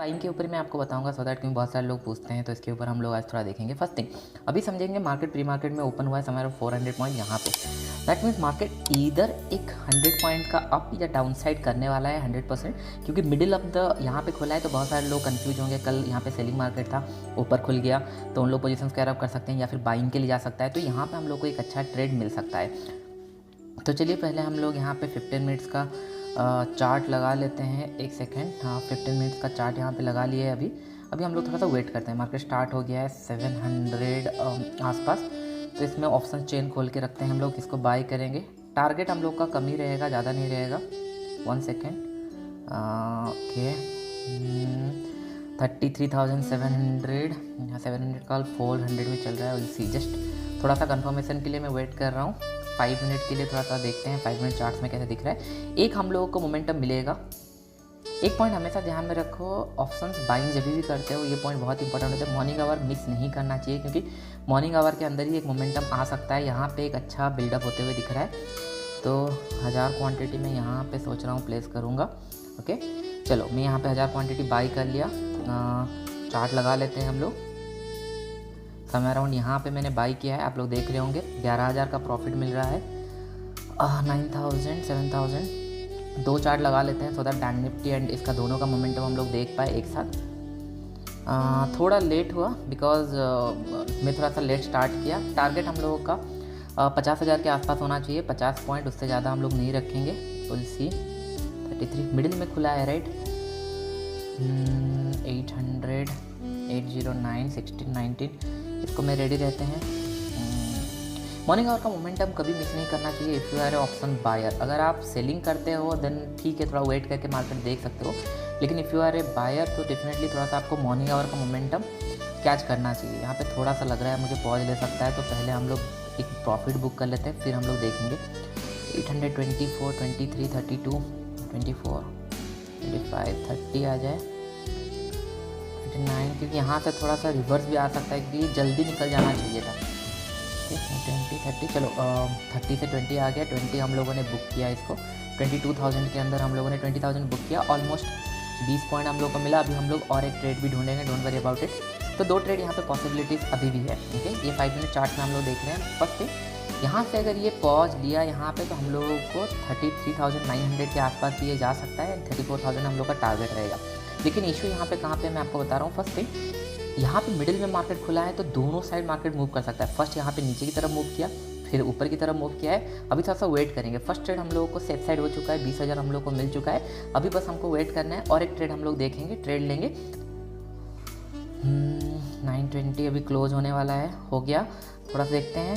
Buying के ऊपर मैं आपको बताऊंगा सो दैट, क्योंकि बहुत सारे लोग पूछते हैं, तो इसके ऊपर हम लोग आज थोड़ा देखेंगे। फर्स्ट थिंग, अभी समझेंगे मार्केट प्री मार्केट में ओपन हुआ है समवेयर 400 पॉइंट यहाँ पे। दैट मीन्स मार्केट ईदर एक 100 पॉइंट का अप या डाउन साइड करने वाला है 100%, क्योंकि मिडिल ऑफ द यहाँ पे खुला है। तो बहुत सारे लोग कंफ्यूज होंगे, कल यहाँ पे सेलिंग मार्केट था, ऊपर खुल गया तो उन लोग पोजिशन कैर अप कर सकते हैं या फिर बाइंग के लिए जा सकता है। तो यहाँ पर हम लोग को एक अच्छा ट्रेड मिल सकता है। तो चलिए पहले हम लोग यहाँ पे 15 मिनट्स का चार्ट लगा लेते हैं। एक सेकेंड, हाँ 15 मिनट्स का चार्ट यहाँ पे लगा लिए है। अभी हम लोग थोड़ा सा वेट करते हैं। मार्केट स्टार्ट हो गया है 700 आसपास, तो इसमें ऑप्शन चेन खोल के रखते हैं हम लोग, इसको बाय करेंगे। टारगेट हम लोग का कम ही रहेगा, ज़्यादा नहीं रहेगा। 1 सेकेंड, ओके 33,700, 700 का 400 में चल रहा है। उसी जस्ट थोड़ा सा कंफर्मेशन के लिए मैं वेट कर रहा हूँ। 5 मिनट के लिए थोड़ा सा देखते हैं 5 मिनट चार्ट्स में कैसे दिख रहा है। एक हम लोगों को मोमेंटम मिलेगा। एक पॉइंट हमेशा ध्यान में रखो, ऑप्शंस बाइंग जब भी करते हो, ये पॉइंट बहुत इंपॉर्टेंट होता है। मॉर्निंग आवर मिस नहीं करना चाहिए, क्योंकि मॉर्निंग आवर के अंदर ही एक मोमेंटम आ सकता है। यहाँ पे एक अच्छा बिल्डअप होते हुए दिख रहा है, तो 1000 क्वांटिटी में यहाँ पे सोच रहा हूँ प्लेस करूँगा। ओके चलो, मैं यहाँ पे 1000 क्वांटिटी बाई कर लिया। चार्ट लगा लेते हैं हम लोग। समय अराउंड यहाँ पे मैंने बाई किया है, आप लोग देख रहे होंगे 11,000 का प्रॉफिट मिल रहा है। 9,000 7,000 दो चार्ट लगा लेते हैं, so that bank Nifty and इसका दोनों का मोमेंटम हम लोग देख पाए एक साथ। थोड़ा लेट हुआ बिकॉज मैं थोड़ा सा लेट स्टार्ट किया। टारगेट हम लोगों का 50,000 के आसपास होना चाहिए, 50 पॉइंट, उससे ज़्यादा हम लोग नहीं रखेंगे। विल सी 33 मिडिल में खुला है, राइट। 800 809 16 19, इसको मैं रेडी रहते हैं। मॉर्निंग आवर का मोमेंटम कभी मिस नहीं करना चाहिए। If you are option buyer, अगर आप सेलिंग करते हो देन ठीक है, थोड़ा वेट करके मार्केट देख सकते हो। लेकिन if you are a buyer तो डेफिनेटली थोड़ा सा आपको मॉर्निंग आवर का मोमेंटम कैच करना चाहिए। यहाँ पे थोड़ा सा लग रहा है मुझे पॉज ले सकता है, तो पहले हम लोग एक प्रॉफिट बुक कर लेते हैं, फिर हम लोग देखेंगे। 824 23 32 24 25 30 आ जाए 39, क्योंकि यहाँ से थोड़ा सा रिवर्स भी आ सकता है, क्योंकि जल्दी निकल जाना चाहिए था। 20 30, चलो 30 से 20 आ गया। 20 हम लोगों ने बुक किया इसको। 22,000 के अंदर हम लोगों ने 20,000 बुक किया। ऑलमोस्ट 20 पॉइंट हम लोग को मिला। अभी हम लोग और एक ट्रेड भी ढूंढेंगे, डोंट वरी अबाउट इट। तो 2 ट्रेड यहाँ पे पॉसिबिलिटीज़ अभी भी है। ओके, ये 5 मिनट चार्ट में हम लोग देख रहे हैं। फर्स्ट यहाँ से अगर ये पॉज लिया यहाँ पे, तो हम लोगों को 33,900 के आसपास भी ये जा सकता है। 34,000 हम लोग का टारगेट रहेगा। लेकिन इशू यहाँ पे कहाँ पे मैं आपको बता रहा हूँ। फर्स्ट थिंग, यहाँ पे मिडिल में मार्केट खुला है, तो दोनों साइड मार्केट मूव कर सकता है। फर्स्ट यहाँ पे नीचे की तरफ मूव किया, फिर ऊपर की तरफ मूव किया है। अभी थोड़ा सा वेट करेंगे। फर्स्ट ट्रेड हम लोगों को सेफ साइड हो चुका है, 20,000 हम लोग को मिल चुका है। अभी बस हमको वेट करना है, और एक ट्रेड हम लोग देखेंगे, ट्रेड लेंगे। 920 अभी क्लोज होने वाला है, हो गया। थोड़ा सा देखते हैं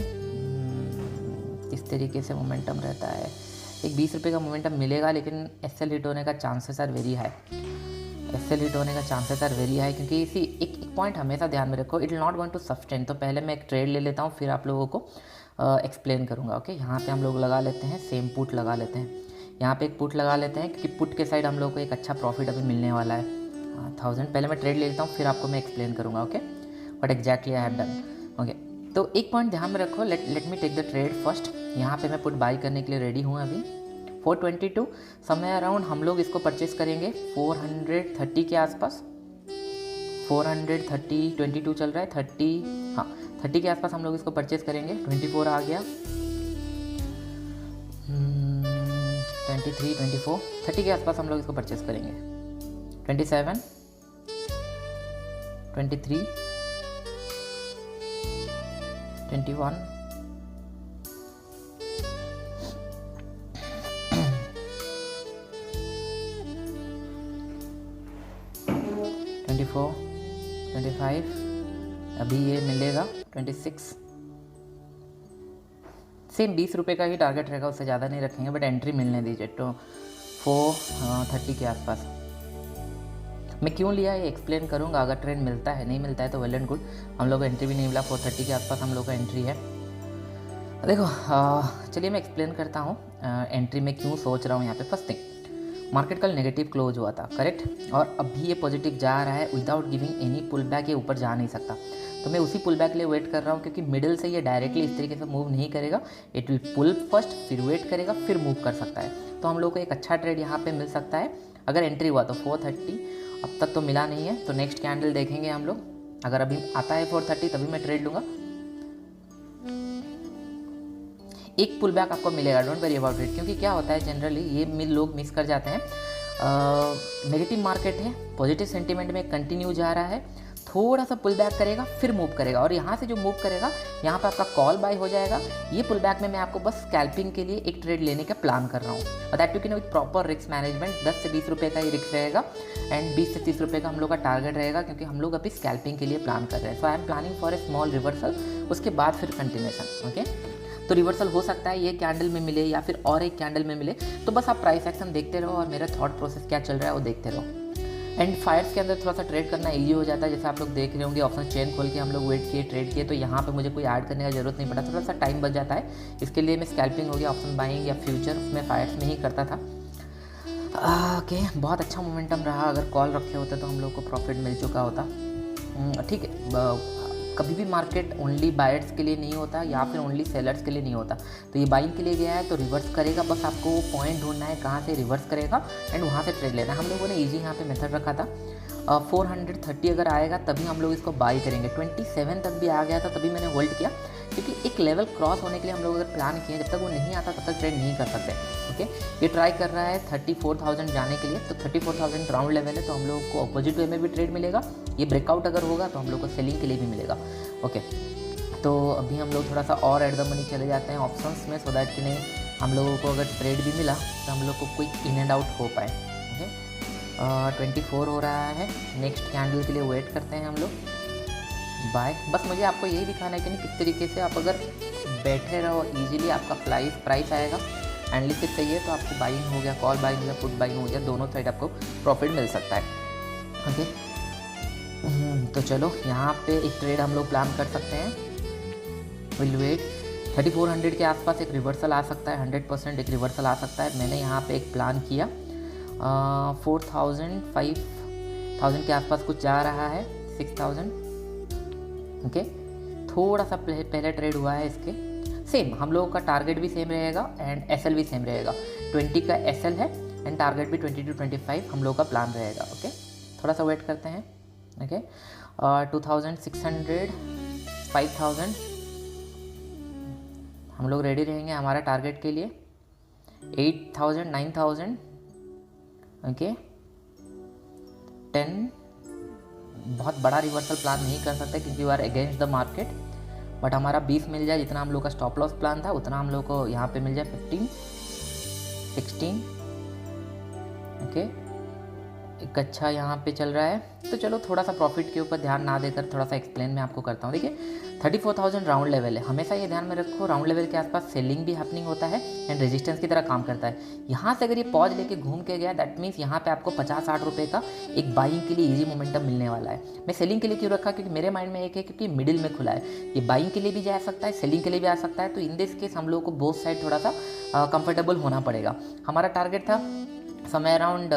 किस तरीके से मोमेंटम रहता है। एक 20 रुपये का मोमेंटम मिलेगा, लेकिन एसएल हिट होने का chances are very high. SL hit होने का चांसेस आर वेरी हाई, क्योंकि इसी एक पॉइंट हमेशा ध्यान में रखो, it will not going to sustain. तो पहले मैं एक ट्रेड ले लेता हूँ, फिर आप लोगों को एक्सप्लेन करूँगा। ओके, यहाँ पे हम लोग लगा लेते हैं, सेम पुट लगा लेते हैं। यहाँ पे एक पुट लगा लेते हैं, क्योंकि पुट के साइड हम लोग को एक अच्छा प्रॉफिट अभी मिलने वाला है। 1000 पहले मैं ट्रेड ले लेता हूँ, फिर आपको मैं एक्सप्लेन करूँगा। Okay, what exactly I have done. Okay, तो एक पॉइंट ध्यान में रखो, let me take the trade first. यहाँ पे मैं पुट बाई करने के लिए रेडी हूँ। अभी 422 समय अराउंड हम लोग इसको परचेस करेंगे 430 के आसपास। 430 22 चल रहा है, 30, हाँ 30 के आसपास हम लोग इसको परचेस करेंगे। 24 आ गया, 23 24 30 के आसपास हम लोग इसको परचेस करेंगे। 27 23 21 24 25, अभी ये मिलेगा 26। सेम 20 रुपये का ही टारगेट रहेगा, उससे ज़्यादा नहीं रखेंगे, बट एंट्री मिलने दीजिए। तो 430 के आसपास मैं क्यों लिया ये एक्सप्लेन करूँगा। अगर ट्रेंड मिलता है, नहीं मिलता है तो वेल एंड गुड। हम लोग को एंट्री भी नहीं मिला, 430 के आसपास हम लोग का एंट्री है। देखो चलिए मैं एक्सप्लेन करता हूँ एंट्री में क्यों सोच रहा हूँ यहाँ पे। फर्स्ट थिंग, मार्केट कल नेगेटिव क्लोज हुआ था, करेक्ट, और अभी ये पॉजिटिव जा रहा है without giving any pull back, ये ऊपर जा नहीं सकता। तो मैं उसी पुल बैक के लिए वेट कर रहा हूँ, क्योंकि मिडिल से ये डायरेक्टली इस तरीके से मूव नहीं करेगा, इट विल पुल फर्स्ट, फिर वेट करेगा, फिर मूव कर सकता है। तो हम लोग को एक अच्छा ट्रेड यहाँ पे मिल सकता है अगर एंट्री हुआ तो 430, अब तक तो मिला नहीं है, तो नेक्स्ट कैंडल देखेंगे हम लोग। अगर अभी आता है 430 तभी मैं ट्रेड लूँगा। एक पुल बैक आपको मिलेगा, डोंट वरी अबाउट इट, क्योंकि क्या होता है जनरली ये लोग मिस कर जाते हैं। नेगेटिव मार्केट है, पॉजिटिव सेंटीमेंट में कंटिन्यू जा रहा है, थोड़ा सा पुल बैक करेगा, फिर मूव करेगा, और यहाँ से जो मूव करेगा यहाँ पे आपका कॉल बाय हो जाएगा। ये पुल बैक में मैं आपको बस स्कैल्पिंग के लिए एक ट्रेड लेने का प्लान कर रहा हूँ, और that you can with proper risk management. 10 से 20 रुपये का ये रिस्क रहेगा, एंड 20 से 30 रुपये का हम लोग का टारगेट रहेगा, क्योंकि हम लोग अभी स्कैल्पिंग के लिए प्लान कर रहे हैं। So I am planning for a small reversal, उसके बाद फिर कंटिन्यूएशन। ओके, तो रिवर्सल हो सकता है ये कैंडल में मिले या फिर और एक कैंडल में मिले, तो बस आप प्राइस एक्शन देखते रहो और मेरा थॉट प्रोसेस क्या चल रहा है वो देखते रहो। एंड फायर्स के अंदर थोड़ा सा ट्रेड करना इजी हो जाता है, जैसे आप लोग देख रहे होंगे ऑप्शन चेन खोल के हम लोग वेट किए, ट्रेड किए, तो यहाँ पे मुझे कोई ऐड करने का जरूरत नहीं पड़ा, थोड़ा सा टाइम बच जाता है। इसके लिए मैं स्कैल्पिंग हो गया, ऑप्शन बाइंग या फ्यूचर में फायर्स में ही करता था। ओके, बहुत अच्छा मोमेंटम रहा, अगर कॉल रखे होते तो हम लोग को प्रॉफिट मिल चुका होता। ठीक है, कभी भी मार्केट ओनली बायर्स के लिए नहीं होता या फिर ओनली सेलर्स के लिए नहीं होता। तो ये बाइंग के लिए गया है तो रिवर्स करेगा, बस आपको वो पॉइंट ढूंढना है कहाँ से रिवर्स करेगा एंड वहाँ से ट्रेड लेना है। हम लोगों ने इजी यहाँ पे मेथड रखा था, 430 अगर आएगा तभी हम लोग इसको बाई करेंगे। 27 तक भी आ गया था तभी मैंने होल्ड किया, क्योंकि एक लेवल क्रॉस होने के लिए हम लोग अगर प्लान किए, जब तक वो नहीं आता तब तक ट्रेड नहीं कर सकते। ओके, ये ट्राई कर रहा है 34,000 जाने के लिए, तो 34,000 राउंड लेवल है, तो हम लोग को अपोजिट वे में भी ट्रेड मिलेगा। ये ब्रेकआउट अगर होगा तो हम लोग को सेलिंग के लिए भी मिलेगा। ओके, तो अभी हम लोग थोड़ा सा और एट द मनी चले जाते हैं ऑप्शंस में, सो दैट कि नहीं हम लोगों को अगर ट्रेड भी मिला तो हम लोग को क्विक इन एंड आउट हो पाए। ओके, 24 हो रहा है, नेक्स्ट कैंडल के लिए वेट करते हैं हम लोग। बाय, बस मुझे आपको यही दिखाना है कि नहीं किस तरीके से आप अगर बैठे रहो इजीली आपका प्राइस आएगा। एनालिसिस चाहिए तो आपको बाइंग हो गया, कॉल बाइंग हो गया, पुट बाइंग हो गया, दोनों साइड आपको प्रॉफिट मिल सकता है। ओके, तो चलो यहाँ पे एक ट्रेड हम लोग प्लान कर सकते हैं। विल वेट, 3400 के आसपास एक रिवर्सल आ सकता है, 100% एक रिवर्सल आ सकता है। मैंने यहाँ पे एक प्लान किया, 4000 5000 के आसपास कुछ जा रहा है, 6000। ओके, थोड़ा सा पहले ट्रेड हुआ है इसके, सेम हम लोगों का टारगेट भी सेम रहेगा एंड एसएल भी सेम रहेगा। 20 का एसएल है एंड टारगेट भी 20 to 25 हम लोगों का प्लान रहेगा। ओके, थोड़ा सा वेट करते हैं। ओके, 2600 5000 हम लोग रेडी रहेंगे हमारा टारगेट के लिए। 8000 9000। ओके, 10। बहुत बड़ा रिवर्सल प्लान नहीं कर सकते क्योंकि you are against the market, but हमारा 20 मिल जाए, जितना हम लोग का स्टॉप लॉस प्लान था उतना हम लोग को यहाँ पे मिल जाए। 15 16। ओके, एक अच्छा यहाँ पे चल रहा है, तो चलो थोड़ा सा प्रॉफिट के ऊपर ध्यान ना देकर थोड़ा सा एक्सप्लेन मैं आपको करता हूँ। देखिए 34,000 राउंड लेवल है, हमेशा ये ध्यान में रखो, राउंड लेवल के आसपास सेलिंग भी हैपनिंग होता है एंड रेजिस्टेंस की तरह काम करता है। यहाँ से अगर ये पॉज लेके घूम के गया, दैट मीन्स यहाँ पे आपको 50-60 रुपये का एक बाइंग के लिए इजी मोमेंटम मिलने वाला है। मैं सेलिंग के लिए क्यों रखा, क्योंकि मेरे माइंड में एक है क्योंकि मिडिल में खुला है, ये बाइंग के लिए भी जा सकता है, सेलिंग के लिए भी आ सकता है। तो इन दिस केस हम लोग को बोथ साइड थोड़ा सा कंफर्टेबल होना पड़ेगा। हमारा टारगेट था समय अराउंड,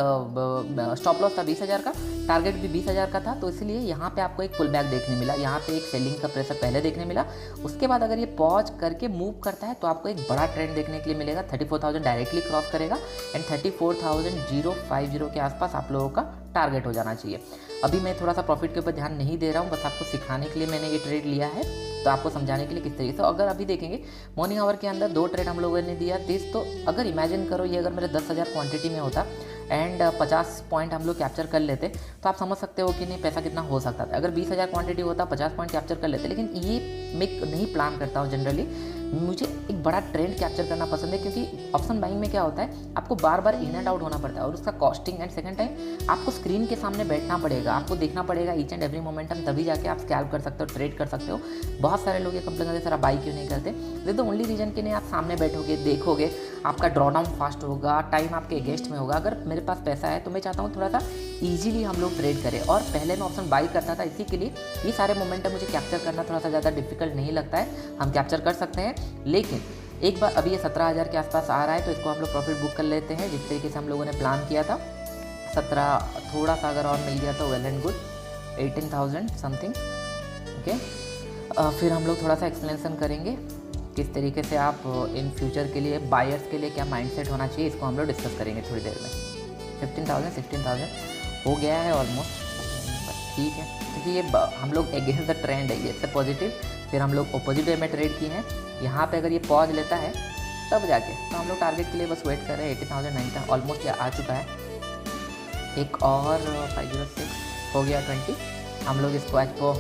स्टॉप लॉस था 20,000 का, टारगेट भी 20,000 का था, तो इसलिए यहाँ पे आपको एक पुल बैक देखने मिला, यहाँ पे एक सेलिंग का प्रेशर पहले देखने मिला। उसके बाद अगर ये पॉज करके मूव करता है तो आपको एक बड़ा ट्रेंड देखने के लिए मिलेगा, 34,000 डायरेक्टली क्रॉस करेगा एंड 34,050 के आसपास आप लोगों का टारगेट हो जाना चाहिए। अभी मैं थोड़ा सा प्रॉफिट के ऊपर ध्यान नहीं दे रहा हूँ, बस आपको सिखाने के लिए मैंने ये ट्रेड लिया है, तो आपको समझाने के लिए किस तरीके से। अगर अभी देखेंगे मॉर्निंग आवर के अंदर 2 ट्रेड हम लोगों ने दिया 30, तो अगर इमेजिन करो ये अगर मेरे 10,000 क्वांटिटी में होता एंड 50 पॉइंट हम लोग कैप्चर कर लेते, तो आप समझ सकते हो कि नहीं पैसा कितना हो सकता था। अगर 20,000 क्वांटिटी होता 50 पॉइंट कैप्चर कर लेते, लेकिन ये मैं नहीं प्लान करता हूँ जनरली, मुझे एक बड़ा ट्रेंड कैप्चर करना पसंद है, क्योंकि ऑप्शन बाइंग में क्या होता है आपको बार बार इन एंड आउट होना पड़ता है और उसका कॉस्टिंग, एंड सेकंड टाइम आपको स्क्रीन के सामने बैठना पड़ेगा, आपको देखना पड़ेगा ईच एंड एवरी मोमेंटम, तभी जाके आप स्कैल्प कर सकते हो, ट्रेड कर सकते हो। बहुत सारे लोग ये कंप्लेन करते सर आप बाई क्यों नहीं करते, दिस द ओनली रीजन कि नहीं आप सामने बैठोगे, देखोगे, आपका ड्रॉ डाउन फास्ट होगा, टाइम आपके अगेंस्ट में होगा। अगर मेरे पास पैसा है तो मैं चाहता हूँ थोड़ा सा ईजिली हम लोग ट्रेड करें, और पहले मैं ऑप्शन बाई करता था, इसी के लिए ये सारे मोमेंटम मुझे कैप्चर करना थोड़ा सा ज़्यादा डिफिकल्ट नहीं लगता है, हम कैप्चर कर सकते हैं। लेकिन एक बार अभी ये 17,000 के आसपास आ रहा है तो इसको हम लोग प्रॉफिट बुक कर लेते हैं जिस तरीके से हम लोगों ने प्लान किया था। 17 थोड़ा सा अगर और मिल गया तो well and good, 18,000 something. Okay, फिर हम लोग थोड़ा सा एक्सप्लेनेशन करेंगे किस तरीके से आप इन फ्यूचर के लिए बायर्स के लिए क्या माइंडसेट होना चाहिए, इसको हम लोग डिस्कस करेंगे थोड़ी देर में। 15,000 16,000 हो गया है ऑलमोस्ट, ठीक है, क्योंकि ये हम लोग अगेंस्ट द ट्रेंड है, ये इससे पॉजिटिव, फिर हम लोग अपोजिट वे में ट्रेड किए हैं। यहाँ पे अगर ये पॉज लेता है तब जाके तो हम लोग टारगेट के लिए बस वेट कर रहे हैं। 18,000 19,000 ऑलमोस्ट ये आ चुका है, एक और 506 हो गया 20। हम लोग इसको आज को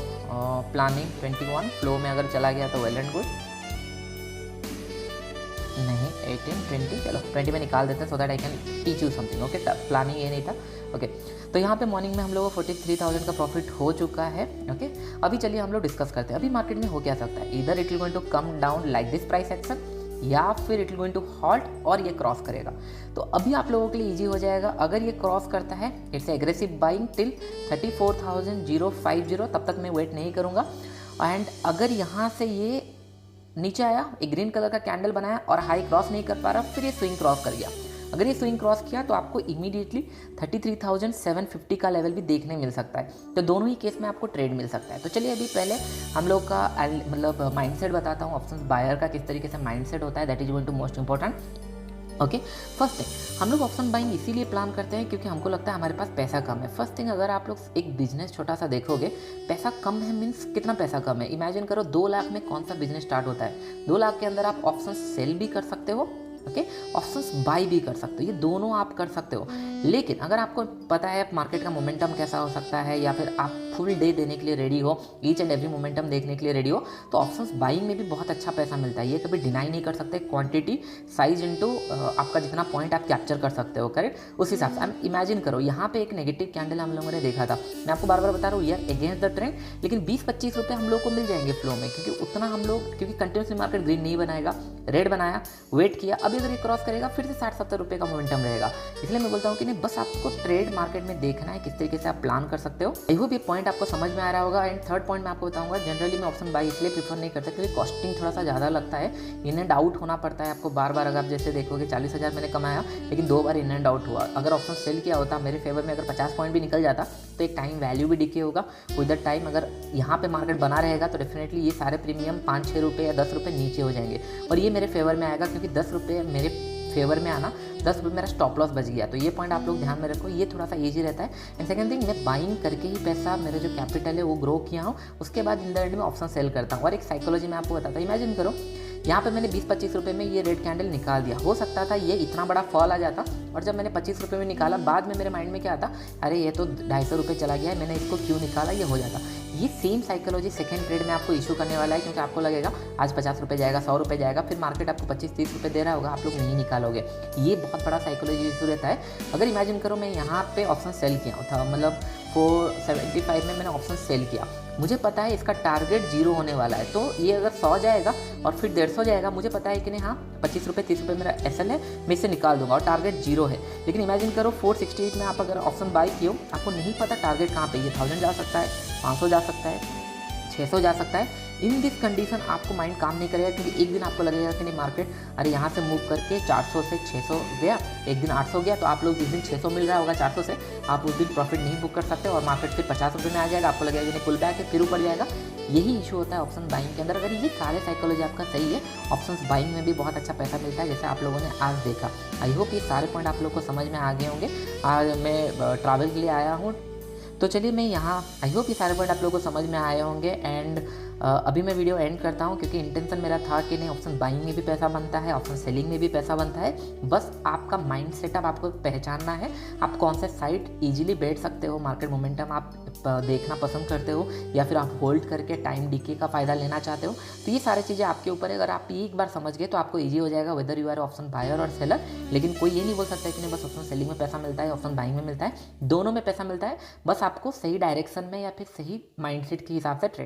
प्लानिंग 21 फ्लो में अगर चला गया तो वेल एंड गुड, नहीं 18 20 चलो 20 में निकाल देते हैं so that I can teach you something. Okay, planning ये नहीं था। ओके, तो यहाँ पे मॉर्निंग में हम लोगों को 43,000 का प्रॉफिट हो चुका है। ओके, अभी चलिए हम लोग डिस्कस करते हैं अभी मार्केट में हो क्या सकता है। इधर it will going to come down like this price action, या फिर it will going to halt और ये क्रॉस करेगा। तो अभी आप लोगों के लिए इजी हो जाएगा, अगर ये क्रॉस करता है इट्स एग्रेसिव बाइंग टिल 34,050, तब तक मैं वेट नहीं करूँगा। एंड अगर यहाँ से ये नीचे आया, एक ग्रीन कलर का कैंडल बनाया और हाई क्रॉस नहीं कर पा रहा, फिर ये स्विंग क्रॉस कर गया। अगर ये स्विंग क्रॉस किया तो आपको इमीडिएटली 33,750 का लेवल भी देखने मिल सकता है। तो दोनों ही केस में आपको ट्रेड मिल सकता है। तो चलिए अभी पहले हम लोग का मतलब माइंडसेट बताता हूँ, ऑप्शन बायर का किस तरीके से माइंडसेट होता है, that is going to most important. Okay, first thing हम लोग ऑप्शन बाइंग इसीलिए प्लान करते हैं क्योंकि हमको लगता है हमारे पास पैसा कम है। फर्स्ट थिंग, अगर आप लोग एक बिजनेस छोटा सा देखोगे, पैसा कम है मीन्स कितना पैसा कम है, इमेजिन करो 2 लाख में कौन सा बिजनेस स्टार्ट होता है। 2 लाख के अंदर आप ऑप्शन सेल भी कर सकते हो, ओके, ऑप्शंस बाई भी कर सकते हो, ये दोनों आप कर सकते हो। लेकिन अगर आपको पता है मार्केट का मोमेंटम कैसा हो सकता है, या फिर आप फुल डे देने के लिए रेडी हो, ईच एंड एवरी मोमेंटम देखने के लिए रेडी हो, तो ऑप्शंस बाइंग में भी बहुत अच्छा पैसा मिलता है। ये कभी डिनाई नहीं कर सकते, क्वांटिटी साइज इनटू आपका जितना पॉइंट आप कैप्चर कर सकते हो, करेक्ट। उस हिसाब से आप इमेजिन करो, यहाँ पे एक नेगेटिव कैंडल हम लोगों ने देखा था, मैं आपको बार बार बता रहा हूँ यार अगेंस्ट द ट्रेंड, लेकिन 20-25 रुपये हम लोग को मिल जाएंगे फ्लो में, क्योंकि उतना हम लोग, क्योंकि कंटिन्यूसली मार्केट ग्रीन नहीं बनाएगा, रेड बनाया, वेट किया, अभी अगर ये क्रॉस करेगा फिर से 60-70 रुपये का मोमेंटम रहेगा। इसलिए मैं बोलता हूँ कि नहीं, बस आपको ट्रेड मार्केट में देखना है किस तरीके से आप प्लान कर सकते हो। आई होप ये पॉइंट आपको समझ में आ रहा होगा। एंड थर्ड पॉइंट मैं आपको बताऊंगा, जनरली मैं ऑप्शन बाई इसलिए प्रीफर नहीं करता क्योंकि कॉस्टिंग थोड़ा सा ज़्यादा लगता है, इन एंड आउट होना पड़ता है आपको बार बार। अगर आप जैसे देखोगे 40,000 मैंने कमाया, लेकिन 2 बार इन एंड आउट हुआ। अगर ऑप्शन सेल किया होता मेरे फेवर में, अगर 50 पॉइंट भी निकल जाता तो एक टाइम वैल्यू भी डिके होगा विद द टाइम। अगर यहाँ पे मार्केट बना रहेगा तो डेफिनेटली ये सारे प्रीमियम 5-6 रुपये या 10 रुपये नीचे हो जाएंगे, और ये मेरे फेवर में आएगा क्योंकि 10 रुपये मेरे फेवर में आना, 10 रुपये मेरा स्टॉप लॉस बच गया। तो ये पॉइंट आप लोग ध्यान में रखो, ये थोड़ा सा ईजी रहता है। एंड सेकंड थिंग, मैं बाइंग करके ही पैसा, मेरा जो कैपिटल है वो ग्रो किया हूँ, उसके बाद इन द एंड में ऑप्शन सेल करता हूँ। और एक साइकोलॉजी मैं आपको बताता हूँ, इमेजिन करो यहाँ पे मैंने 20-25 रुपये में ये रेड कैंडल निकाल दिया, हो सकता था ये इतना बड़ा फॉल आ जाता, और जब मैंने 25 रुपये में निकाला, बाद में मेरे माइंड में क्या आता, अरे ये तो 250 रुपये चला गया है, मैंने इसको क्यों निकाला, ये हो जाता। ये सेम साइकोलॉजी सेकंड ट्रेड में आपको इशू करने वाला है, क्योंकि आपको लगेगा आज 50 रुपये जाएगा, 100 रुपये जाएगा, फिर मार्केट आपको 25-30 रुपये दे रहा होगा, आप लोग नहीं निकालोगे। ये बहुत बड़ा साइकोलॉजी इशू रहता है। अगर इमेजिन करो मैं यहाँ पे ऑप्शन सेल किया था, मतलब 475 में मैंने ऑप्शन सेल किया, मुझे पता है इसका टारगेट 0 होने वाला है, तो ये अगर 100 जाएगा और फिर 150 जाएगा, मुझे पता है कि नहीं, हाँ 25 रुपये 30 रुपये मेरा एसएल है, मैं इसे निकाल दूंगा और टारगेट 0 है। लेकिन इमेजिन करो 468 में आप अगर ऑप्शन बाई किए हो, आपको नहीं पता टारगेट कहाँ पे, ये 1000 जा सकता है, 500 जा सकता है, 600 जा सकता है। इन दिस कंडीशन आपको माइंड काम नहीं करेगा, क्योंकि एक दिन आपको लगेगा कि नहीं मार्केट अरे यहाँ से मूव करके 400 से 600 गया, एक दिन 800 गया, तो आप लोग जिस दिन 600 मिल रहा होगा 400 से, आप उस दिन प्रॉफिट नहीं बुक कर सकते और मार्केट फिर 50 रुपये में आ जाएगा, आपको लगेगा कि नहीं पुल बैक है, फिर ऊपर जाएगा। यही इशू होता है ऑप्शन बाइंग के अंदर। अगर ये सारे साइकोलॉजी आपका सही है, ऑप्शंस बाइंग में भी बहुत अच्छा पैसा मिलता है, जैसे आप लोगों ने आज देखा। आई होप ये सारे पॉइंट आप लोग को समझ में आ गए होंगे। आज मैं ट्रैवल के लिए आया हूँ, तो चलिए मैं यहाँ, आई होप ये सारे पॉइंट आप लोगों को समझ में आए होंगे। एंड अभी मैं वीडियो एंड करता हूँ, क्योंकि इंटेंशन मेरा था कि नहीं, ऑप्शन बाइंग में भी पैसा बनता है, ऑप्शन सेलिंग में भी पैसा बनता है। बस आपका माइंड सेटअप आपको पहचानना है, आप कौन से साइड इजीली बैठ सकते हो, मार्केट मोमेंटम आप देखना पसंद करते हो, या फिर आप होल्ड करके टाइम डीके का फ़ायदा लेना चाहते हो। तो ये सारी चीज़ें आपके ऊपर है। अगर आप एक बार समझ गए तो आपको ईजी हो जाएगा, whether you are option buyer और सेलर। लेकिन कोई ये नहीं बोल सकता कि नहीं बस ऑप्शन सेलिंग में पैसा मिलता है, ऑप्शन बाइंग में मिलता है, दोनों में पैसा मिलता है। बस आपको सही डायरेक्शन में या फिर सही माइंडसेट के हिसाब से ट्रेड